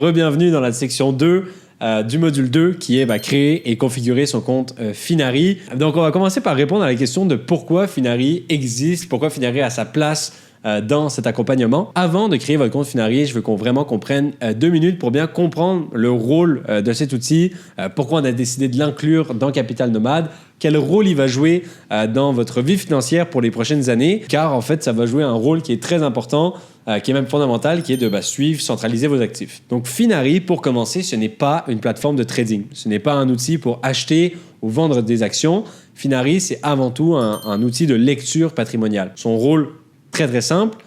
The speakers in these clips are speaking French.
Rebienvenue dans la section 2 du module 2 qui est créer et configurer son compte Finari. Donc on va commencer par répondre à la question de pourquoi Finari existe, pourquoi Finari a sa place dans cet accompagnement. Avant de créer votre compte Finari, je veux vraiment qu'on prenne 2 minutes pour bien comprendre le rôle de cet outil, pourquoi on a décidé de l'inclure dans Capital Nomade, quel rôle il va jouer dans votre vie financière pour les prochaines années, car en fait ça va jouer un rôle qui est très important, qui est même fondamental, qui est de suivre, centraliser vos actifs. Donc Finari, pour commencer, ce n'est pas une plateforme de trading, ce n'est pas un outil pour acheter ou vendre des actions. Finari, c'est avant tout un outil de lecture patrimoniale. Son rôle très simple,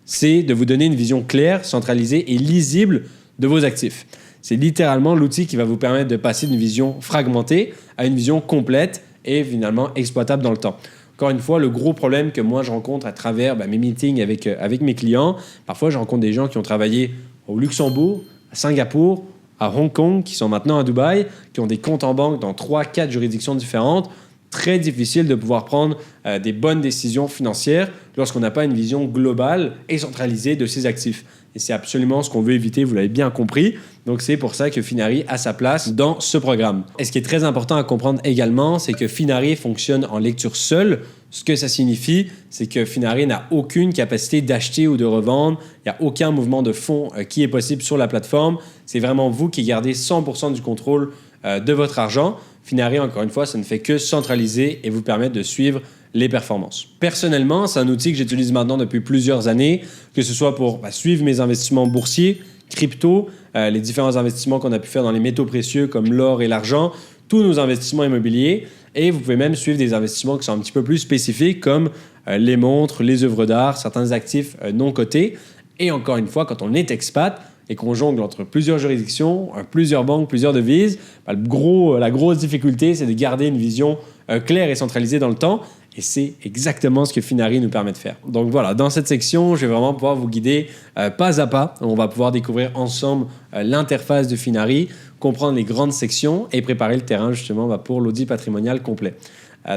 c'est de vous donner une vision claire, centralisée et lisible de vos actifs. C'est littéralement l'outil qui va vous permettre de passer d'une vision fragmentée à une vision complète et finalement exploitable dans le temps. Encore une fois, le gros problème que moi je rencontre à travers mes meetings avec mes clients, parfois je rencontre des gens qui ont travaillé au Luxembourg, à Singapour, à Hong Kong, qui sont maintenant à Dubaï, qui ont des comptes en banque dans 3-4 juridictions différentes. Très difficile de pouvoir prendre des bonnes décisions financières lorsqu'on n'a pas une vision globale et centralisée de ses actifs. Et c'est absolument ce qu'on veut éviter, vous l'avez bien compris. Donc c'est pour ça que Finari a sa place dans ce programme. Et ce qui est très important à comprendre également, c'est que Finari fonctionne en lecture seule. Ce que ça signifie, c'est que Finari n'a aucune capacité d'acheter ou de revendre. Il n'y a aucun mouvement de fonds qui est possible sur la plateforme. C'est vraiment vous qui gardez 100% du contrôle de votre argent. Finari, encore une fois, ça ne fait que centraliser et vous permettre de suivre les performances. Personnellement, c'est un outil que j'utilise maintenant depuis plusieurs années, que ce soit pour suivre mes investissements boursiers, crypto, les différents investissements qu'on a pu faire dans les métaux précieux comme l'or et l'argent, tous nos investissements immobiliers. Et vous pouvez même suivre des investissements qui sont un petit peu plus spécifiques comme les montres, les œuvres d'art, certains actifs non cotés. Et encore une fois, quand on est expat et qu'on jongle entre plusieurs juridictions, plusieurs banques, plusieurs devises, la grosse difficulté, c'est de garder une vision claire et centralisée dans le temps. Et c'est exactement ce que Finari nous permet de faire. Donc voilà, dans cette section, je vais vraiment pouvoir vous guider pas à pas. On va pouvoir découvrir ensemble l'interface de Finari, comprendre les grandes sections et préparer le terrain justement pour l'audit patrimonial complet.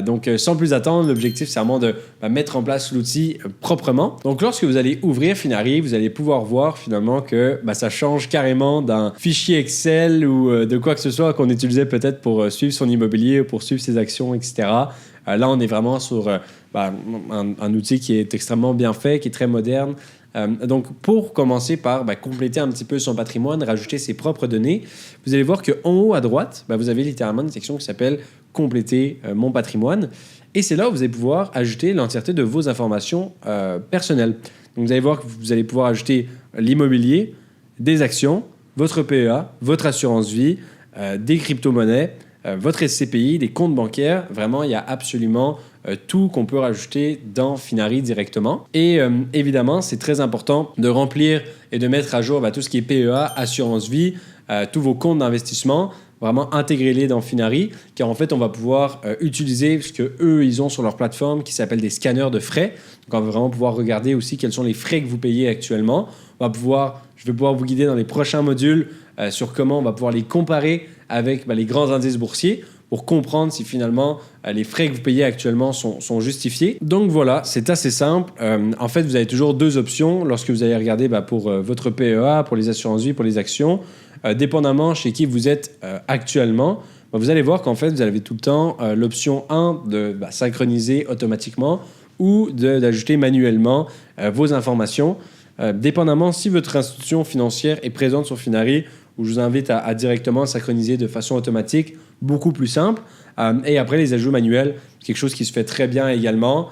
Donc, sans plus attendre, l'objectif, c'est vraiment de mettre en place l'outil proprement. Donc, lorsque vous allez ouvrir Finari, vous allez pouvoir voir finalement que ça change carrément d'un fichier Excel ou de quoi que ce soit qu'on utilisait peut-être pour suivre son immobilier, pour suivre ses actions, etc. Là, on est vraiment sur un outil qui est extrêmement bien fait, qui est très moderne. Donc, pour commencer par compléter un petit peu son patrimoine, rajouter ses propres données, vous allez voir qu'en haut à droite, vous avez littéralement une section qui s'appelle « Compléter mon patrimoine ». Et c'est là où vous allez pouvoir ajouter l'entièreté de vos informations personnelles. Donc, vous allez voir que vous allez pouvoir ajouter l'immobilier, des actions, votre PEA, votre assurance vie, des crypto-monnaies, votre SCPI, des comptes bancaires. Vraiment, il y a absolument tout qu'on peut rajouter dans Finari directement. Et évidemment, c'est très important de remplir et de mettre à jour tout ce qui est PEA, assurance vie, tous vos comptes d'investissement. Vraiment intégrer-les dans Finari, car en fait, on va pouvoir utiliser ce qu'eux, ils ont sur leur plateforme qui s'appelle des scanners de frais. Donc, on va vraiment pouvoir regarder aussi quels sont les frais que vous payez actuellement. Je vais pouvoir vous guider dans les prochains modules sur comment on va pouvoir les comparer avec les grands indices boursiers pour comprendre si finalement les frais que vous payez actuellement sont justifiés. Donc voilà, c'est assez simple. En fait, vous avez toujours deux options lorsque vous allez regarder pour votre PEA, pour les assurances vie, pour les actions. Dépendamment chez qui vous êtes actuellement, vous allez voir qu'en fait, vous avez tout le temps l'option 1 de synchroniser automatiquement ou d'ajouter manuellement vos informations. Dépendamment si votre institution financière est présente sur Finari, où je vous invite à directement synchroniser de façon automatique, beaucoup plus simple. Et après, les ajouts manuels, quelque chose qui se fait très bien également.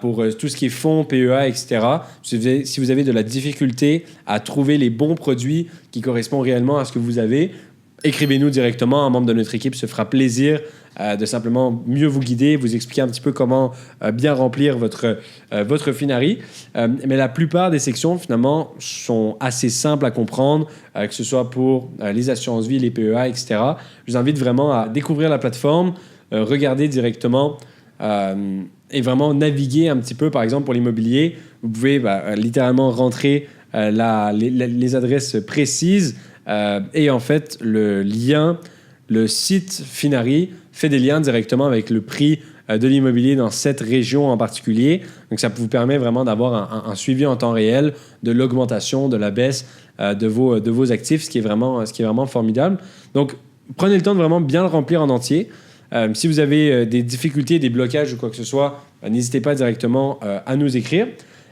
Pour tout ce qui est fonds, PEA, etc. Si vous avez de la difficulté à trouver les bons produits qui correspondent réellement à ce que vous avez, écrivez-nous directement. Un membre de notre équipe se fera plaisir de simplement mieux vous guider, vous expliquer un petit peu comment bien remplir votre Finari. Mais la plupart des sections, finalement, sont assez simples à comprendre, que ce soit pour les assurances vie, les PEA, etc. Je vous invite vraiment à découvrir la plateforme, regarder directement et vraiment naviguer un petit peu. Par exemple, pour l'immobilier, vous pouvez littéralement rentrer les adresses précises et en fait, le site Finari fait des liens directement avec le prix de l'immobilier dans cette région en particulier. Donc, ça vous permet vraiment d'avoir un suivi en temps réel de l'augmentation, de la baisse de vos actifs, ce qui est vraiment formidable. Donc, prenez le temps de vraiment bien le remplir en entier. Si vous avez des difficultés, des blocages ou quoi que ce soit, n'hésitez pas directement à nous écrire.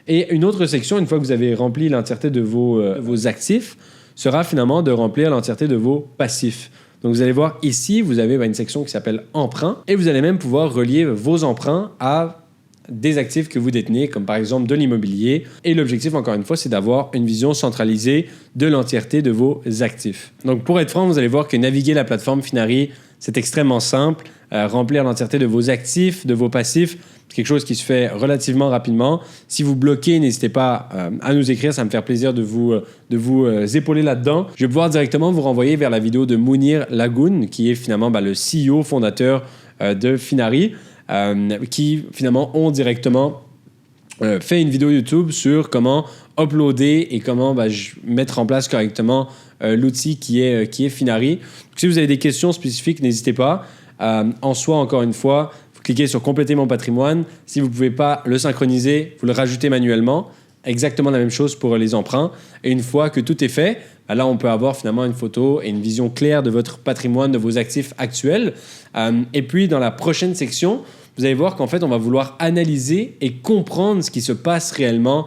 Et une autre section, une fois que vous avez rempli l'entièreté de vos actifs, sera finalement de remplir l'entièreté de vos passifs. Donc, vous allez voir ici, vous avez une section qui s'appelle Emprunts et vous allez même pouvoir relier vos emprunts à des actifs que vous détenez, comme par exemple de l'immobilier. Et l'objectif, encore une fois, c'est d'avoir une vision centralisée de l'entièreté de vos actifs. Donc, pour être franc, vous allez voir que naviguer la plateforme Finari, c'est extrêmement simple. Remplir l'entièreté de vos actifs, de vos passifs, c'est quelque chose qui se fait relativement rapidement. Si vous bloquez, n'hésitez pas à nous écrire. Ça me fait plaisir de vous épauler là-dedans. Je vais pouvoir directement vous renvoyer vers la vidéo de Mounir Lagoun, qui est finalement le CEO fondateur de Finari, qui finalement ont directement fait une vidéo YouTube sur comment uploader et comment mettre en place correctement l'outil qui est Finari. Donc, si vous avez des questions spécifiques, n'hésitez pas. En soi, encore une fois, vous cliquez sur compléter mon patrimoine. Si vous ne pouvez pas le synchroniser, vous le rajoutez manuellement. Exactement la même chose pour les emprunts. Et une fois que tout est fait, là, on peut avoir finalement une photo et une vision claire de votre patrimoine, de vos actifs actuels. Et puis, dans la prochaine section, vous allez voir qu'en fait, on va vouloir analyser et comprendre ce qui se passe réellement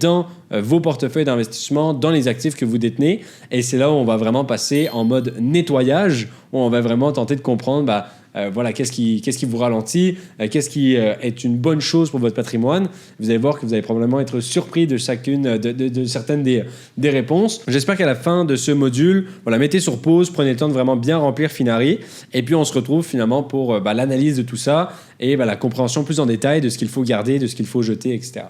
dans vos portefeuilles d'investissement, dans les actifs que vous détenez. Et c'est là où on va vraiment passer en mode nettoyage, où on va vraiment tenter de comprendre qu'est-ce qui vous ralentit, qu'est-ce qui est une bonne chose pour votre patrimoine. Vous allez voir que vous allez probablement être surpris de chacune de certaines des réponses. J'espère qu'à la fin de ce module, mettez sur pause, prenez le temps de vraiment bien remplir Finari. Et puis, on se retrouve finalement pour l'analyse de tout ça et la compréhension plus en détail de ce qu'il faut garder, de ce qu'il faut jeter, etc.